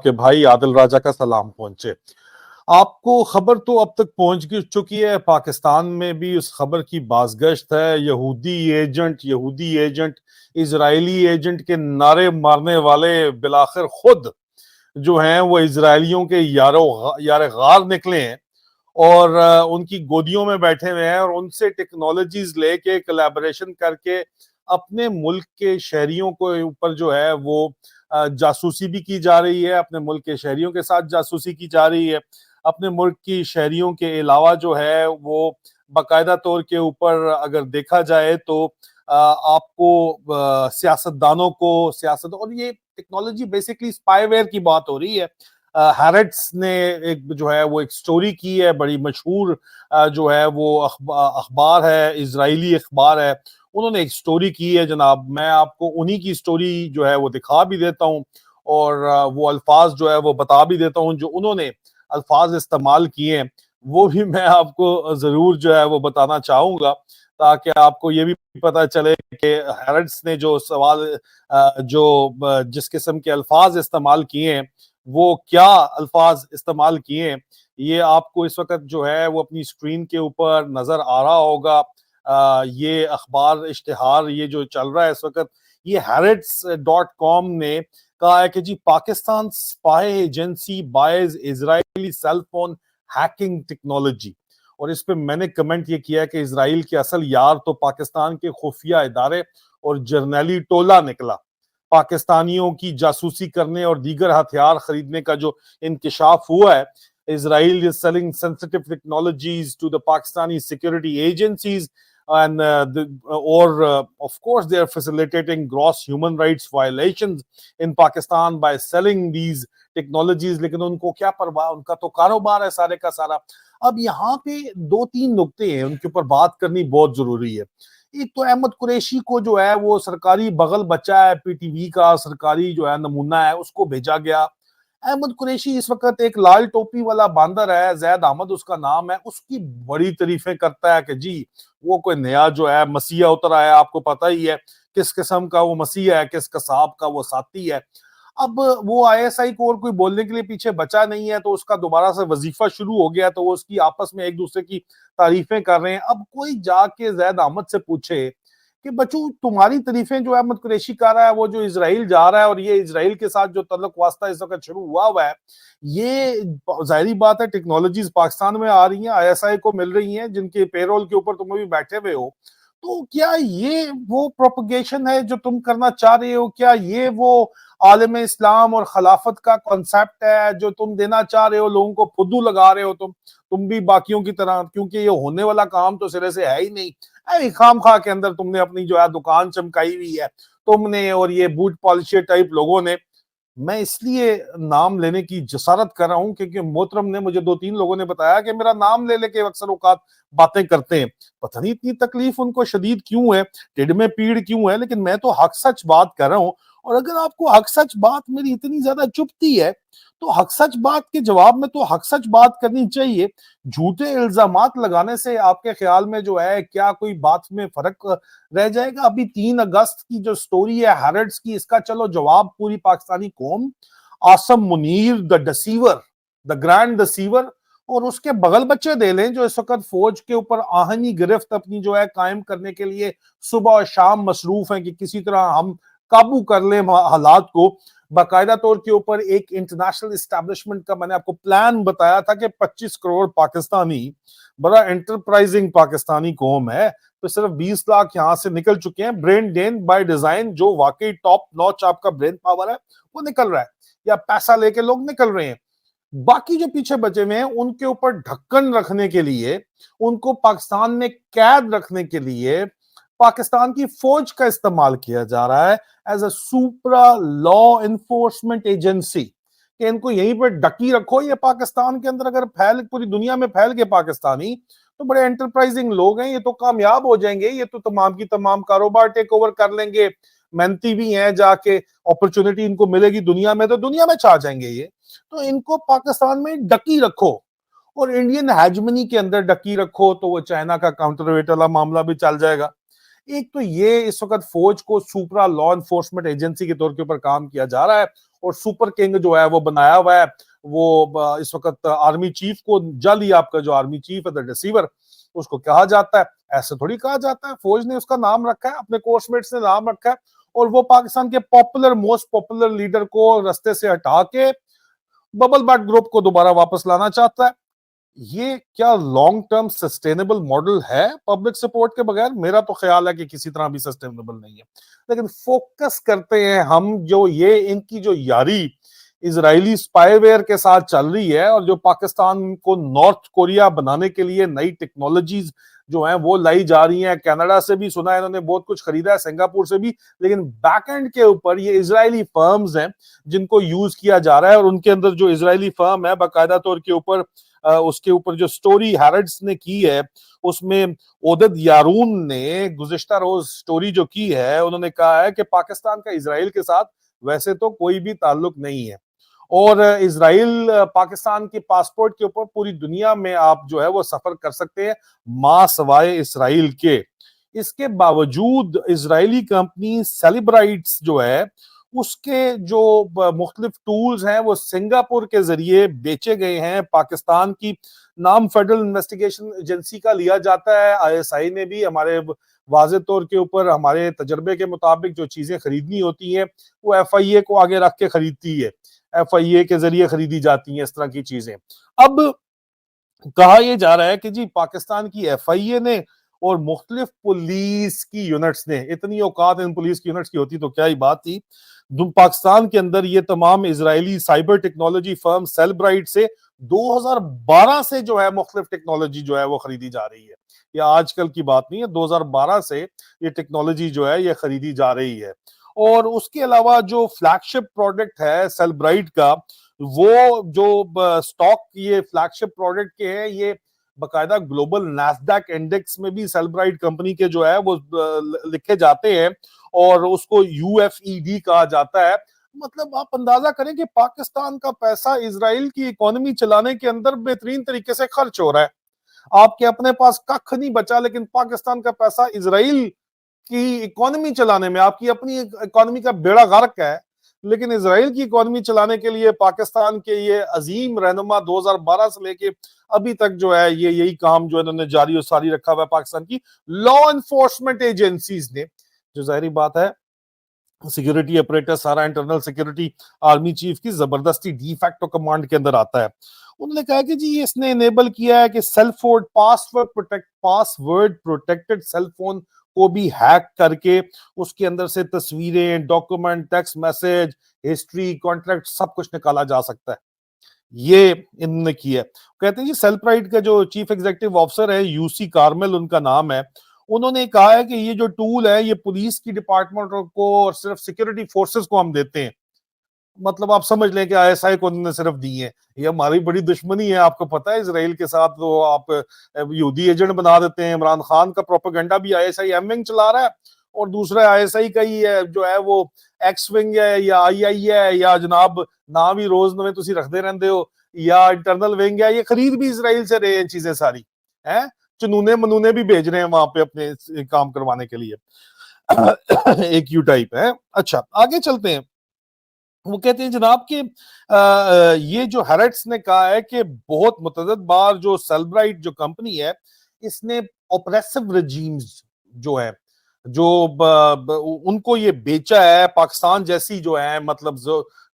آپ کے بھائی عادل راجہ کا سلام پہنچے. آپ کو خبر تو اب تک پہنچ چکی ہے، پاکستان میں بھی اس خبر کی بازگشت ہے. یہودی ایجنٹ اسرائیلی ایجنٹ کے نعرے مارنے والے بالآخر خود جو ہیں وہ اسرائیلیوں کے یار غار نکلے ہیں اور ان کی گودیوں میں بیٹھے ہوئے ہیں اور ان سے ٹیکنالوجیز لے کے کلیبریشن کر کے اپنے ملک کے شہریوں کو اوپر جو ہے وہ جاسوسی بھی کی جا رہی ہے، اپنے ملک کے شہریوں کے ساتھ جاسوسی کی جا رہی ہے. اپنے ملک کی شہریوں کے علاوہ جو ہے وہ باقاعدہ طور کے اوپر اگر دیکھا جائے تو آپ کو سیاستدانوں کو اور یہ ٹیکنالوجی بیسکلی اسپائی ویئر کی بات ہو رہی ہے. ہیرٹس نے ایک جو ہے وہ ایک سٹوری کی ہے، بڑی مشہور جو ہے وہ اخبار ہے، اسرائیلی اخبار ہے. انہوں نے ایک سٹوری کی ہے جناب، میں آپ کو انہی کی سٹوری جو ہے وہ دکھا بھی دیتا ہوں اور وہ الفاظ جو ہے وہ بتا بھی دیتا ہوں جو انہوں نے الفاظ استعمال کیے ہیں، وہ بھی میں آپ کو ضرور جو ہے وہ بتانا چاہوں گا تاکہ آپ کو یہ بھی پتہ چلے کہ ہیرٹس نے جو جس قسم کے الفاظ استعمال کیے ہیں وہ کیا الفاظ استعمال کیے ہیں. یہ آپ کو اس وقت جو ہے وہ اپنی اسکرین کے اوپر نظر آ رہا ہوگا. یہ اخبار اشتہار یہ جو چل رہا ہے اس وقت، یہ harrods.com نے کہا ہے کہ جی پاکستان اسپائی ایجنسی بائز اسرائیلی سیل فون ہیکنگ ٹیکنالوجی. اور اس پہ میں نے کمنٹ یہ کیا کہ اسرائیل کے اصل یار تو پاکستان کے خفیہ ادارے اور جرنیلی ٹولہ نکلا. پاکستانیوں کی جاسوسی کرنے اور دیگر ہتھیار خریدنے کا جو انکشاف ہوا ہے، Israel is selling sensitive technologies to the Pakistani security agencies and of course they are facilitating gross human rights violations in Pakistan by selling these technologies. لیکن ان کو کیا پرواہ، ان کا تو کاروبار ہے سارے کا سارا. اب یہاں پہ دو تین نکتے ہیں ان کے اوپر بات کرنی بہت ضروری ہے. ایک تو احمد قریشی کو جو ہے وہ سرکاری بغل بچہ ہے، پی ٹی وی کا سرکاری جو ہے نمونہ ہے، اس کو بھیجا گیا. احمد قریشی اس وقت ایک لال ٹوپی والا باندر ہے، زید احمد اس کا نام ہے، اس کی بڑی تعریفیں کرتا ہے کہ جی وہ کوئی نیا جو ہے مسیح اتر آیا. آپ کو پتہ ہی ہے کس قسم کا وہ مسیح ہے، کس قصاب کا وہ ساتھی ہے. اب وہ آئی ایس آئی کو اور کوئی بولنے کے لیے پیچھے بچا نہیں ہے تو اس کا دوبارہ سے وظیفہ شروع ہو گیا تو وہ اس کی آپس میں ایک دوسرے کی تعریفیں کر رہے ہیں. اب کوئی جا کے زید احمد سے پوچھے کہ بچو تمہاری تعریفیں جو احمد قریشی کر رہا ہے وہ جو اسرائیل جا رہا ہے اور یہ اسرائیل کے ساتھ جو تعلق واسطہ اس وقت شروع ہوا ہے، یہ ظاہری بات ہے ٹیکنالوجیز پاکستان میں آ رہی ہیں، آئی ایس آئی کو مل رہی ہیں جن کے پے رول کے اوپر تم بھی بیٹھے ہوئے ہو. تو کیا یہ وہ پروپیگیشن ہے جو تم کرنا چاہ رہے ہو؟ کیا یہ وہ عالم اسلام اور خلافت کا کانسیپٹ ہے جو تم دینا چاہ رہے ہو؟ لوگوں کو پھدو لگا رہے ہو تم بھی باقیوں کی طرح، کیونکہ یہ ہونے والا کام تو سرے سے ہے ہی نہیں. خام خواہ کے اندر تم نے اپنی جو ہے دکان چمکائی ہوئی ہے تم نے اور یہ بوٹ پالشر ٹائپ لوگوں نے. میں اس لیے نام لینے کی جسارت کر رہا ہوں کیونکہ محترم نے مجھے دو تین لوگوں نے بتایا کہ میرا نام لے لے کے اکثر اوقات باتیں کرتے ہیں. پتہ نہیں اتنی تکلیف ان کو شدید کیوں ہے، ٹیڑھ میں پیڑ کیوں ہے، لیکن میں تو حق سچ بات کر رہا ہوں. اور اگر آپ کو حق سچ بات میری اتنی زیادہ چبھتی ہے تو حق سچ بات کے جواب میں تو حق سچ بات کرنی چاہیے. جھوٹے الزامات لگانے سے آپ کے خیال میں جو ہے کیا کوئی بات میں فرق رہ جائے گا؟ ابھی 3 اگست کی جو سٹوری ہے ہیرٹس کی، اس کا چلو جواب پوری پاکستانی قوم، عاصم منیر دا ڈسیور، دا گرینڈ ڈسیور، اور اس کے بغل بچے دے لیں جو اس وقت فوج کے اوپر آہنی گرفت اپنی جو ہے قائم کرنے کے لیے صبح اور شام مصروف ہیں کہ کسی طرح ہم قابو کر لیں حالات کو. باقاعدہ طور کے اوپر ایک انٹرنیشنل اسٹیبلشمنٹ کا میں نے آپ کو پلان بتایا تھا کہ 25 کروڑ پاکستانی، بڑا انٹرپرائزنگ پاکستانی قوم ہے، تو صرف 20 لاکھ یہاں سے نکل چکے ہیں. برین ڈین بائی ڈیزائن، جو واقعی ٹاپ نوچ آپ کا برین پاور ہے وہ نکل رہا ہے، یا پیسہ لے کے لوگ نکل رہے ہیں. باقی جو پیچھے بچے ہوئے ہیں ان کے اوپر ڈھکن رکھنے کے لیے، ان کو پاکستان میں قید رکھنے کے لیے پاکستان کی فوج کا استعمال کیا جا رہا ہے as a supra law enforcement agency کہ ان کو یہیں پر ڈکی رکھو. یہ پاکستان کے اندر اگر پوری دنیا میں پھیل کے پاکستانی تو بڑے انٹرپرائزنگ لوگ ہیں، یہ تو کامیاب ہو جائیں گے، یہ تو تمام کی تمام کاروبار ٹیک اوور کر لیں گے، محنتی بھی ہیں، جا کے اپرچونٹی ان کو ملے گی دنیا میں تو دنیا میں چھا جائیں گے یہ. تو ان کو پاکستان میں ڈکی رکھو اور انڈین ہیجمنی کے اندر ڈکی رکھو تو وہ چائنا کا کاؤنٹر ویٹ والا معاملہ بھی چل جائے گا. ایک تو یہ اس وقت فوج کو سپرا لا انفورسمنٹ ایجنسی کے طور کے اوپر کام کیا جا رہا ہے اور سپر کنگ جو ہے وہ بنایا ہوا ہے. وہ اس وقت آرمی چیف کو جلدی آپ کا جو آرمی چیف ہے دا ڈیسیور اس کو کہا جاتا ہے. ایسے تھوڑی کہا جاتا ہے, فوج نے اس کا نام رکھا ہے, اپنے کورس میٹس نے نام رکھا ہے اور وہ پاکستان کے پاپولر موسٹ پاپولر لیڈر کو رستے سے ہٹا کے ببل بیٹ گروپ کو دوبارہ واپس لانا چاہتا ہے. یہ کیا لانگ ٹرم سسٹینیبل ماڈل ہے پبلک سپورٹ کے بغیر؟ میرا تو خیال ہے کہ کسی طرح بھی سسٹینیبل نہیں ہے. لیکن فوکس کرتے ہیں ہم جو یہ ان کی جو یاری اسرائیلی اسپائی ویئر کے ساتھ چل رہی ہے اور جو پاکستان کو نارتھ کوریا بنانے کے لیے نئی ٹیکنالوجیز جو ہیں وہ لائی جا رہی ہیں. کینیڈا سے بھی سنا ہے انہوں نے بہت کچھ خریدا ہے, سنگاپور سے بھی, لیکن بیک اینڈ کے اوپر یہ اسرائیلی فرمز ہیں جن کو یوز کیا جا رہا ہے. اور ان کے اندر جو اسرائیلی فرم ہے باقاعدہ طور کے اوپر اس کے اوپر جو سٹوری ہیرڈز نے کی ہے اس میں عودد یارون نے گزشتہ روز سٹوری جو کی ہے, انہوں نے کہا ہے کہ پاکستان کا اسرائیل کے ساتھ ویسے تو کوئی بھی تعلق نہیں ہے اور اسرائیل پاکستان کی پاسپورٹ کے اوپر پوری دنیا میں آپ جو ہے وہ سفر کر سکتے ہیں ماں سوائے اسرائیل کے. اس کے باوجود اسرائیلی کمپنی سیلیبرائٹس جو ہے اس کے جو مختلف ٹولز ہیں وہ سنگاپور کے ذریعے بیچے گئے ہیں. پاکستان کی نام فیڈرل انویسٹیگیشن ایجنسی کا لیا جاتا ہے. آئی ایس آئی نے بھی ہمارے واضح طور کے اوپر ہمارے تجربے کے مطابق جو چیزیں خریدنی ہوتی ہیں وہ ایف آئی اے کو آگے رکھ کے خریدتی ہے, ایف آئی اے کے ذریعے خریدی جاتی ہیں اس طرح کی چیزیں. اب کہا یہ جا رہا ہے کہ جی پاکستان کی ایف آئی اے نے اور مختلف پولیس کی یونٹس نے, اتنی اوقات ان پولیس کی یونٹس کی ہوتی تو کیا ہی بات تھی, پاکستان کے اندر یہ تمام اسرائیلی سائبر ٹیکنالوجی فرم سیلبرائٹ سے 2012 سے جو ہے مختلف ٹیکنالوجی جو ہے وہ خریدی جا رہی ہے. یہ آج کل کی بات نہیں ہے, 2012 سے یہ ٹیکنالوجی جو ہے یہ خریدی جا رہی ہے. اور اس کے علاوہ جو فلیگ شپ پروڈکٹ ہے سیلبرائٹ کا, وہ جو سٹاک یہ فلیگ شپ پروڈکٹ کے ہیں یہ باقاعدہ گلوبل نیسڈیک انڈیکس میں بھی سیلبرائٹ کمپنی کے جو ہے وہ لکھے جاتے ہیں اور اس کو یو ایف ای ڈی کہا جاتا ہے. مطلب آپ اندازہ کریں کہ پاکستان کا پیسہ اسرائیل کی اکانومی چلانے کے اندر بہترین طریقے سے خرچ ہو رہا ہے. آپ کے اپنے پاس ککھ نہیں بچا لیکن پاکستان کا پیسہ اسرائیل کی اکانومی چلانے میں, آپ کی اپنی اکانومی کا بیڑا غرق ہے لیکن اسرائیل کی اکانومی چلانے کے لیے پاکستان کے یہ عظیم رہنما 2012 سے لے کے ابھی تک جو ہے یہ یہی کام جو انہوں نے جاری و ساری رکھا ہوا ہے پاکستان کی لا انفورسمنٹ ایجنسیز نے, جو ظاہری بات ہے سیکیورٹی اپریٹر سارا انٹرنل سیکیورٹی آرمی چیف کی زبردستی ڈی فیکٹو کمانڈ کے اندر آتا ہے. انہوں نے کہا کہ جی اس نے انیبل کیا ہے کہ پاس ورڈ پروٹیکٹڈ سیل فون کو بھی ہیک کر کے اس کے اندر سے تصویریں, document, text message, history, contract سب کچھ نکالا جا سکتا ہے. یہ انہوں نے کیا ہے. کہتے ہیں جی سیلبرائٹ کا جو چیف ایگزیکٹو آفیسر ہے یو سی کارمل ان کا نام ہے, انہوں نے کہا ہے کہ یہ جو ٹول ہے یہ پولیس کی ڈپارٹمنٹ کو اور صرف سیکورٹی فورسز کو ہم دیتے ہیں. مطلب آپ سمجھ لیں کہ آئی ایس آئی کو انہوں نے صرف دی ہے. یہ ہماری بڑی دشمنی ہے آپ کو پتا ہے اسرائیل کے ساتھ, تو آپ یہودی ایجنٹ بنا دیتے ہیں. عمران خان کا پروپیگنڈا بھی I S I am wing چلا رہا ہے اور دوسرا آئی ایس آئی کا ہی ہے جو ہے وہ ایکس ونگ ہے یا آئی آئی ہے یا جناب نام ہی روز نویں تسی رکھتے رہندے ہو, یا انٹرنل ونگ ہے. یہ خرید بھی اسرائیل سے رہے ہیں چیزیں ساری ہیں, چنونے منونے بھی بھیج رہے ہیں وہاں پہ اپنے کام کروانے کے لیے. ایک یو ٹائپ ہے. اچھا آگے چلتے ہیں. وہ کہتے ہیں جناب کہ یہ جو ہیرٹس نے کہا ہے کہ بہت متعدد بار جو سیلبرائٹ جو کمپنی ہے اس نے اوپریسو رجیمز جو ہے جو ان کو یہ بیچا ہے پاکستان جیسی جو ہے مطلب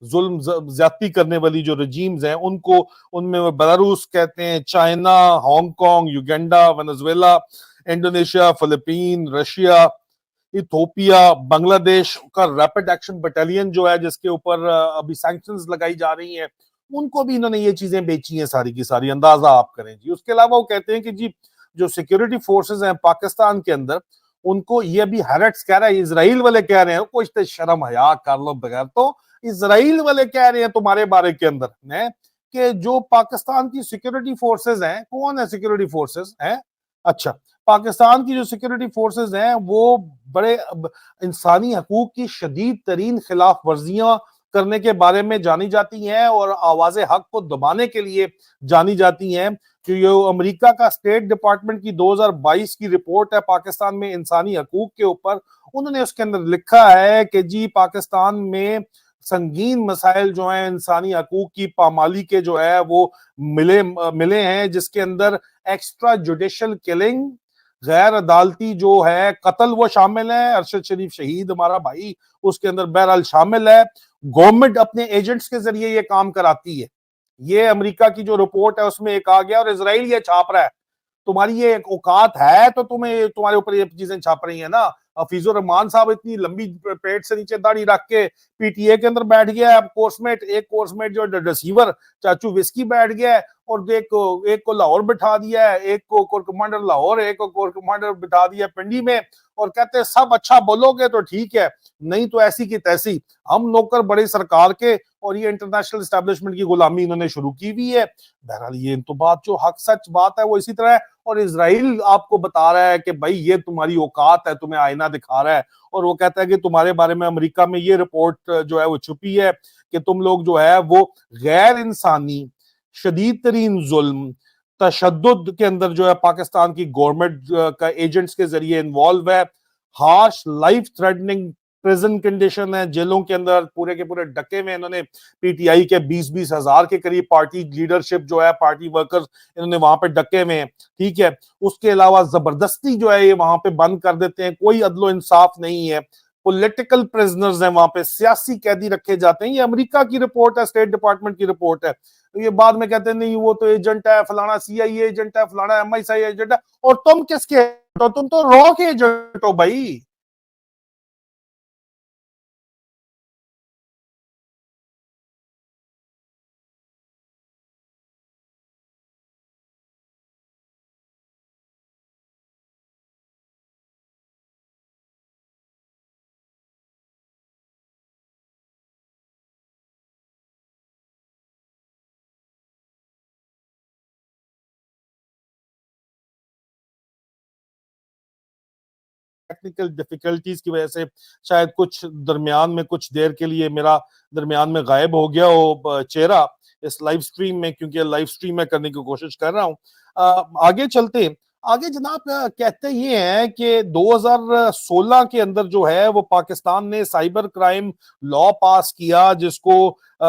ظلم زیادتی کرنے والی جو رجیمز ہیں ان کو, ان میں بیلاروس کہتے ہیں, China, Hong Kong, Uganda, Venezuela, Indonesia, Philippine, Russia, Ethiopia, Bangladesh کا ریپڈ ایکشن بٹالین جو ہے جس کے اوپر ابھی سینکشنز لگائی جا رہی ہیں, ان کو بھی انہوں نے یہ چیزیں بیچی ہیں ساری کی ساری. اندازہ آپ کریں جی. اس کے علاوہ وہ کہتے ہیں کہ جی جو سیکورٹی فورسز ہیں پاکستان کے اندر ان کو یہ بھی ہیرٹس کہہ رہا ہے, اسرائیل والے کہہ رہے ہیں, کچھ تو شرم حیا کر لو بغیر, تو اسرائیل والے کہہ رہے ہیں تمہارے بارے کے اندر کہ جو پاکستان کی سیکورٹی فورسز ہیں, کون ہے سیکورٹی فورسز ہیں؟ اچھا پاکستان کی جو سیکورٹی فورسز ہیں وہ بڑے انسانی حقوق کی شدید ترین خلاف ورزیاں کرنے کے بارے میں جانی جاتی ہیں اور آواز حق کو دبانے کے لیے جانی جاتی ہیں. کہ یہ امریکہ کا اسٹیٹ ڈپارٹمنٹ کی 2022 کی رپورٹ ہے پاکستان میں انسانی حقوق کے اوپر. انہوں نے اس کے اندر لکھا ہے کہ جی پاکستان میں سنگین مسائل جو ہیں انسانی حقوق کی پامالی کے جو ہے وہ ملے ہیں, جس کے اندر ایکسٹرا جوڈیشل کلنگ, غیر عدالتی جو ہے قتل وہ شامل ہے. ارشد شریف شہید ہمارا بھائی اس کے اندر بہرحال شامل ہے. گورنمنٹ اپنے ایجنٹس کے ذریعے یہ کام کراتی ہے. یہ امریکہ کی جو رپورٹ ہے اس میں ایک آ گیا, اور اسرائیل یہ چھاپ رہا ہے. تمہاری یہ اوقات ہے تو تمہارے اوپر یہ چیزیں چھاپ رہی ہیں نا. حفیظ الرحمان صاحب اتنی لمبی پیٹ سے نیچے داڑھی رکھ کے پی ٹی اے کے اندر بیٹھ گیا ہے. ایک کورسمیٹ جو ریسیور چاچو وسکی بیٹھ گیا ہے, اور ایک کو لاہور بٹھا دیا ہے, ایک کو کور کمانڈر لاہور, ایک کو کور کمانڈر بٹھا دیا پنڈی میں, اور کہتے ہیں سب اچھا بولو گے تو ٹھیک ہے, نہیں تو ایسی کی تیسی. ہم نوکر بڑے سرکار کے, اور یہ انٹرنیشنل اسٹیبلشمنٹ کی غلامی انہوں نے شروع کی ہوئی ہے. بہرحال یہ تو بات جو حق سچ بات ہے وہ اسی طرح ہے. اور اسرائیل آپ کو بتا رہا ہے کہ بھائی یہ تمہاری اوقات ہے, تمہیں آئینہ دکھا رہا ہے, اور وہ کہتا ہے کہ تمہارے بارے میں امریکہ میں یہ رپورٹ جو ہے وہ چھپی ہے کہ تم لوگ جو ہے وہ غیر انسانی شدید ترین ظلم تشدد کے اندر جو ہے پاکستان کی گورنمنٹ کا ایجنٹس کے ذریعے انوالو ہے. Harsh life threatening prison condition ہے, جیلوں کے اندر پورے کے پورے ڈکے میں. انہوں نے پی ٹی آئی کے 20-20 ہزار کے قریب پارٹی لیڈرشپ جو ہے, پارٹی ورکرز انہوں نے وہاں پہ ڈکے میں ہیں, ٹھیک ہے. اس کے علاوہ زبردستی جو ہے یہ وہاں پہ بند کر دیتے ہیں, کوئی عدل و انصاف نہیں ہے. پولیٹیکل پریزنرز ہیں وہاں پہ, سیاسی قیدی رکھے جاتے ہیں. یہ امریکہ کی رپورٹ ہے, اسٹیٹ ڈپارٹمنٹ کی رپورٹ ہے. یہ بعد میں کہتے ہیں نہیں وہ تو ایجنٹ ہے, فلانا سی آئی اے ایجنٹ ہے, فلانا ایم آئی سی ایجنٹ ہے. اور تم کس کے ہو؟ تم تو رو کے ایجنٹ ہو بھائی. ٹیکنیکل ڈیفیکلٹیز کی وجہ سے شاید کچھ درمیان میں کچھ دیر کے لیے میرا درمیان میں غائب ہو گیا وہ چہرہ اس لائیو سٹریم میں, کیونکہ لائیو سٹریم میں کرنے کی کوشش کر رہا ہوں. آگے چلتے ہیں. آگے جناب کہتے یہ ہیں کہ 2016 کے اندر جو ہے وہ پاکستان نے سائبر کرائم لا پاس کیا, جس کو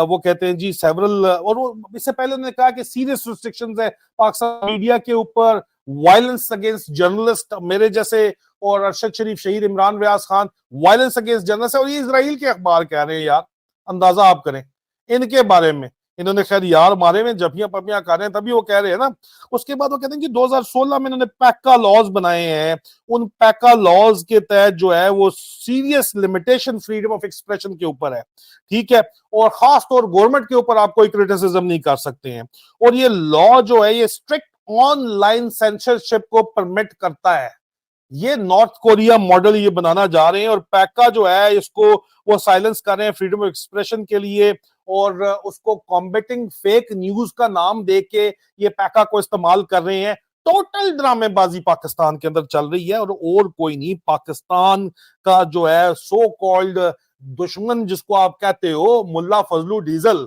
وہ کہتے ہیں جی سیورل, اور اس سے پہلے انہوں نے کہا کہ سیریس ریسٹرکشنز ہے پاکستان میڈیا کے اوپر, وائلنس اگینسٹ جرنلسٹ میرے جیسے, اور ارشد شریف شہید, عمران ریاض خان, وائلنس اگینسٹ جرنلسٹ. اور یہ اسرائیل کے اخبار کہہ رہے ہیں یار, اندازہ آپ کریں ان کے بارے میں. انہوں نے خیر یار مارے میں جبیاں پپیاں کر رہے ہیں تبھی وہ کہہ رہے ہیں نا. اس کے بعد وہ کہتے ہیں کہ 2016 میں انہوں نے پیکا لاز بنائے ہیں. ان پیکا لاز کے تحت جو ہے وہ serious limitation freedom of expression کے اوپر ہے, ٹھیک ہے, اور خاص طور گورنمنٹ کے اوپر آپ کوئی کرٹیسزم نہیں کر سکتے ہیں. اور یہ لا جو ہے یہ اسٹرکٹ آن لائن سینسرشپ کو پرمٹ کرتا ہے. یہ نارتھ کوریا ماڈل یہ بنانا جا رہے ہیں, اور پیکا جو ہے اس کو وہ سائلنس کر رہے ہیں فریڈم آف ایکسپریشن کے لیے, اور اس کو کمبیٹنگ فیک نیوز کا نام دے کے یہ پیکا کو استعمال کر رہے ہیں. ٹوٹل ڈرامے بازی پاکستان کے اندر چل رہی ہے, اور کوئی نہیں. پاکستان کا جو ہے سو کالڈ دشمن جس کو آپ کہتے ہو ملا فضلو ڈیزل,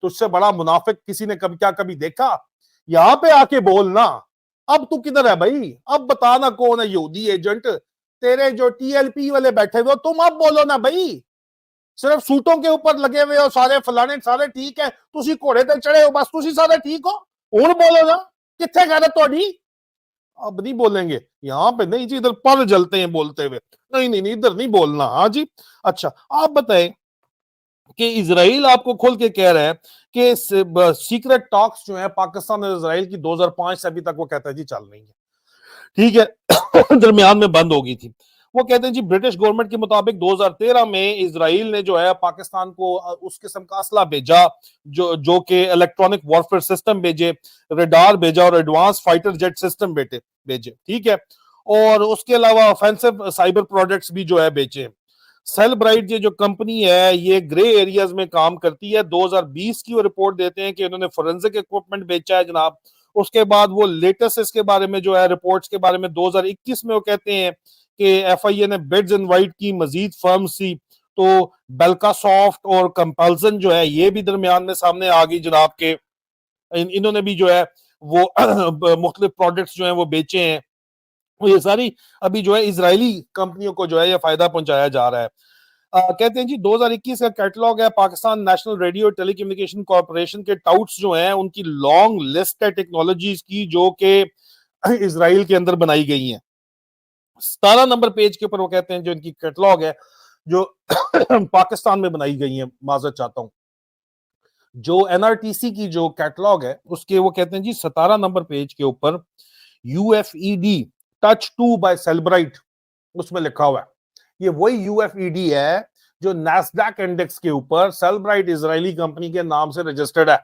تو اس سے بڑا منافق کسی نے کبھی دیکھا؟ یہاں پہ آ کے بولنا. اب تو کدھر ہے بھائی؟ اب بتانا کون ہے یہودی ایجنٹ؟ تیرے جو ٹی ایل پی والے بیٹھے ہوئے تم اب بولو نا بھائی. صرف سوٹوں کے اوپر لگے ہوئے ہو سارے فلانے سارے ٹھیک ہے, تسی گھوڑے تے چڑھے ہو بس تسی سارے ٹھیک ہو. ہن بولو نا کتھے غیرت تہاڈی؟ اب نہیں بولیں گے یہاں پہ, نہیں جی ادھر پر جلتے ہیں بولتے ہوئے, نہیں ادھر نہیں بولنا. ہاں جی اچھا آپ بتائیں کہ اسرائیل آپ کو کھول کے کہہ رہا ہے کہ سیکرٹ ٹاکس جو ہیں پاکستان اور اسرائیل کی 2005 سے ابھی تک وہ کہتا ہے جی چل رہی ہے, ٹھیک ہے, درمیان میں بند ہوگی تھی. وہ کہتے ہیں جی برٹش گورنمنٹ کے مطابق 2013 میں اسرائیل نے جو ہے پاکستان کو اس قسم کا اسلحہ بھیجا جو کہ الیکٹرانک وارفیئر سسٹم بھیجے, ریڈار بھیجا, اور ایڈوانس فائٹر جیٹ سسٹم بھیجے, ٹھیک ہے, اور اس کے علاوہ آفینسو سائبر پروڈکٹس بھی جو ہے بیچے. سیل برائٹ یہ جو کمپنی ہے یہ گرے ایریاز میں کام کرتی ہے. 2020 کی وہ رپورٹ دیتے ہیں کہ انہوں نے فورنزک ایکوپمنٹ بیچا ہے جناب. اس کے بعد وہ لیٹسٹ اس کے بارے میں جو ہے رپورٹس کے بارے میں 2021 میں وہ کہتے ہیں کہ ایف آئی اے نے بڈز انوائٹ کی مزید فرمز سی, تو بیلکا سافٹ اور کمپلزن جو ہے یہ بھی درمیان میں سامنے آ گئی جناب کے، انہوں نے بھی جو ہے وہ مختلف پروڈکٹس جو ہیں وہ بیچے ہیں. یہ ساری ابھی جو ہے اسرائیلی کمپنیوں کو جو ہے یہ فائدہ پہنچایا جا رہا ہے. کہتے ہیں جی 2021 کا کیٹلاگ ہے پاکستان نیشنل ریڈیو ٹیلی کمیونیکیشن کارپوریشن کے ٹاؤٹس جو ہیں ان کی لانگ لسٹ ہے ٹیکنالوجیز کی جو کہ اسرائیل کے اندر بنائی گئی ہیں. 17 نمبر پیج کے اوپر وہ کہتے ہیں جو ان کی کیٹلاگ ہے جو پاکستان میں بنائی گئی ہیں. معذرت چاہتا ہوں، جو این آر ٹی سی کی جو کیٹلاگ ہے اس کے وہ کہتے ہیں جی 17 نمبر پیج کے اوپر U F E D touch 2 by Cellebrite اس میں لکھا ہوا ہے. یہ وہی یو ایف ای ڈی ہے جو نیسڈیک انڈیکس کے اوپر سیلبرائٹ اسرائیلی کمپنی کے نام سے رجسٹرڈ ہے.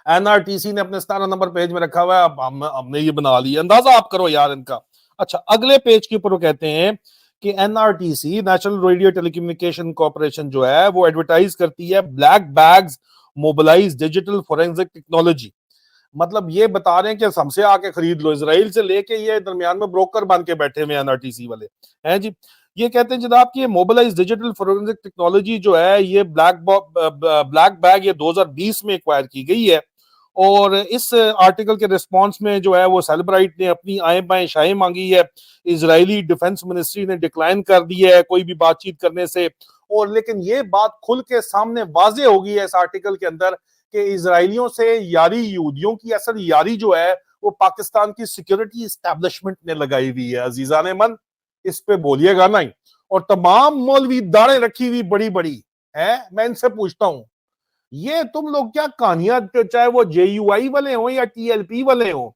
این آر ٹی سی نے اپنے 17 نمبر پیج میں رکھا ہوا ہے. اب ہم نے یہ بنا لیا، اندازہ آپ کرو یار ان کا. اچھا اگلے پیج کے اوپر وہ کہتے ہیں کہ N R T C national radio ٹیلی کمیونیکیشن کارپوریشن جو ہے وہ ایڈورٹائز کرتی ہے black bags mobilize digital forensic technology. مطلب یہ بتا رہے ہیں کہ ہم سے آ کے خرید لو، اسرائیل سے لے کے یہ درمیان میں بروکر بن کے بیٹھے ہوئے این آر ٹی سی والے ہیں جی. یہ کہتے ہیں جناب کہ موبلائز ڈیجیٹل فورینزک ٹیکنالوجی جو ہے یہ بلیک بیگ یہ 2020 میں ایکوائر کی گئی ہے. اور اس آرٹیکل کے ریسپانس میں جو ہے وہ سیلبرائٹ نے اپنی آئیں بائیں شائیں مانگی ہے. اسرائیلی ڈیفنس منسٹری نے ڈکلائن کر دی ہے کوئی بھی بات چیت کرنے سے. اور لیکن یہ بات کھل کے سامنے واضح ہوگی ہے اس آرٹیکل کے اندر کہ اسرائیلیوں سے یاری، یہودیوں کی اصل یاری جو ہے وہ پاکستان کی سیکیورٹی اسٹیبلشمنٹ نے لگائی ہوئی ہے. عزیزان من اس پہ بولیے گا نہیں. اور تمام مولوی داڑیں رکھی ہوئی بڑی بڑی ہیں، میں ان سے پوچھتا ہوں یہ تم لوگ کیا کہانیاں، چاہے وہ جے یو آئی والے ہوں یا ٹی ایل پی والے ہوں،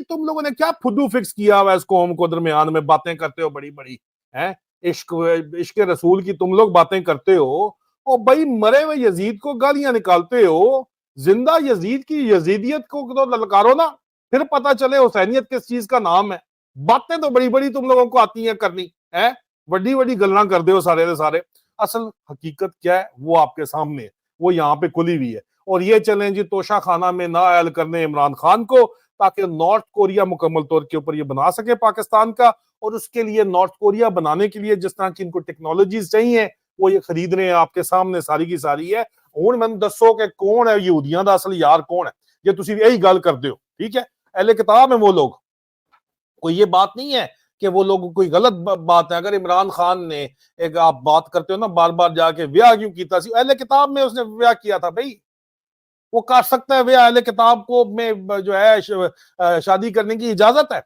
تم لوگوں نے کیا پھدو فکس کیا ہوا اس قوم کو؟ درمیان میں باتیں کرتے ہو بڑی بڑی ہیں، عشق رسول کی تم لوگ باتیں کرتے ہو اور بھائی مرے ہوئے یزید کو گالیاں نکالتے ہو. زندہ یزید کی یزیدیت کو تو للکارو نا، پھر پتا چلے حسینیت کس چیز کا نام ہے. باتیں تو بڑی بڑی تم لوگوں کو آتی ہیں کرنی ہے، بڑی بڑی گلاں کر دے ہو سارے دے سارے. اصل حقیقت کیا ہے وہ آپ کے سامنے ہے، وہ یہاں پہ کھلی ہوئی ہے. اور یہ چلیں جی توشہ خانہ میں نہ عائل کرنے عمران خان کو تاکہ نارتھ کوریا مکمل طور کے اوپر یہ بنا سکے پاکستان کا. اور اس کے لیے نارتھ کوریا بنانے کے لیے جس طرح کی ان کو ٹیکنالوجیز چاہیے وہ یہ خرید رہے ہیں آپ کے سامنے ساری کی ساری ہے. ہوں میں دسو کہ کون ہے یہودیاں دا اصل یار کون ہے؟ یہ تسی یہی گل کرتے ہو، ٹھیک ہے. اہل کتاب ہیں وہ لوگ، کوئی یہ بات نہیں ہے کہ وہ لوگ کوئی غلط بات ہے. اگر عمران خان نے ایک آپ بات کرتے ہو نا بار بار جا کے ویاہ کیوں کیتا سی، اہل کتاب میں اس نے ویاہ کیا تھا بھائی، وہ کر سکتا ہے ویاہ، اہل کتاب کو میں جو ہے شادی کرنے کی اجازت ہے.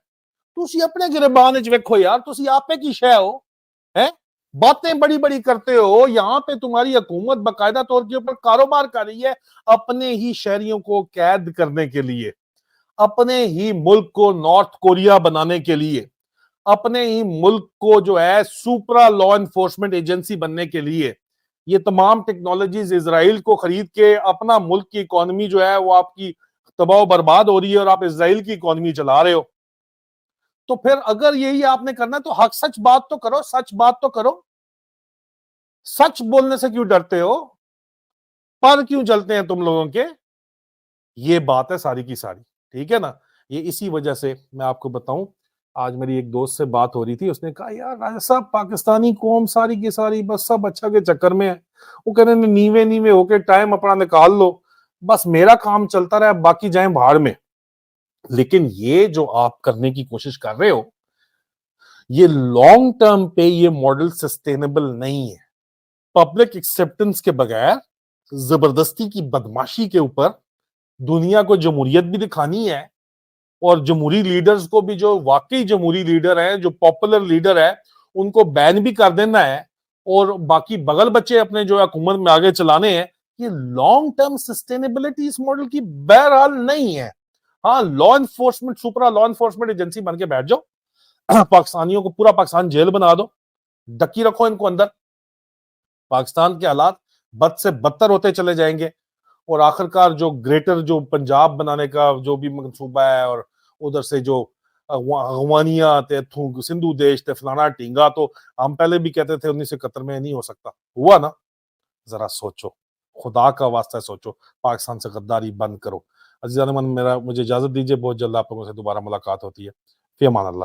تسی اپنے گربان وچ ویکھو یار، تسی آپے کی شے ہو ہیں، باتیں بڑی بڑی کرتے ہو. یہاں پہ تمہاری حکومت باقاعدہ طور کے اوپر کاروبار کر رہی ہے اپنے ہی شہریوں کو قید کرنے کے لیے، اپنے ہی ملک کو نارتھ کوریا بنانے کے لیے، اپنے ہی ملک کو جو ہے سپرا لا انفورسمنٹ ایجنسی بننے کے لیے. یہ تمام ٹیکنالوجیز اسرائیل کو خرید کے اپنا ملک کی اکانومی جو ہے وہ آپ کی تباہ و برباد ہو رہی ہے اور آپ اسرائیل کی اکانومی چلا رہے ہو. تو پھر اگر یہی آپ نے کرنا ہے تو حق سچ بات تو کرو، سچ بات تو کرو. سچ بولنے سے کیوں ڈرتے ہو؟ پر کیوں چلتے ہیں تم لوگوں کے؟ یہ بات ہے ساری کی ساری، ٹھیک ہے نا. یہ اسی وجہ سے میں آپ کو بتاؤں، آج میری ایک دوست سے بات ہو رہی تھی، اس نے کہا یار راجہ صاحب پاکستانی قوم ساری کی ساری بس سب اچھا کے چکر میں ہے. وہ کہہ رہے ہیں نیوے نیوے ہو کے ٹائم اپنا نکال لو، بس میرا کام چلتا رہے باقی جائیں بھاڑ میں. لیکن یہ جو آپ کرنے کی کوشش کر رہے ہو یہ لانگ ٹرم پہ یہ ماڈل سسٹینیبل نہیں ہے. پبلک ایکسیپٹنس کے بغیر زبردستی کی بدماشی کے اوپر دنیا کو جمہوریت بھی دکھانی ہے اور جمہوری لیڈرز کو بھی جو واقعی جمہوری لیڈر ہیں جو پاپولر لیڈر ہے ان کو بین بھی کر دینا ہے اور باقی بغل بچے اپنے جو حکومت میں آگے چلانے ہیں. یہ لانگ ٹرم سسٹینیبلٹی اس ماڈل کی بہرحال نہیں ہے. ہاں law enforcement super law enforcement agency بن کے بیٹھ جاؤ، پاکستانیوں کو پورا پاکستان جیل بنا دو، ڈکی رکھو ان کو اندر، پاکستان کے حالات بد سے بدتر ہوتے چلے جائیں گے. اور آخرکار جو گریٹر جو پنجاب بنانے کا جو بھی منصوبہ ہے اور ادھر سے جو اغوانیات سندھو دیش تے فلانا ٹینگا، تو ہم پہلے بھی کہتے تھے 1971 میں نہیں ہو سکتا، ہوا نا. ذرا سوچو، خدا کا واسطہ سوچو، پاکستان سے غداری بند کرو. عزیزان من مجھے اجازت دیجیے، بہت جلد آپ لوگوں سے دوبارہ ملاقات ہوتی ہے. فی امان اللہ.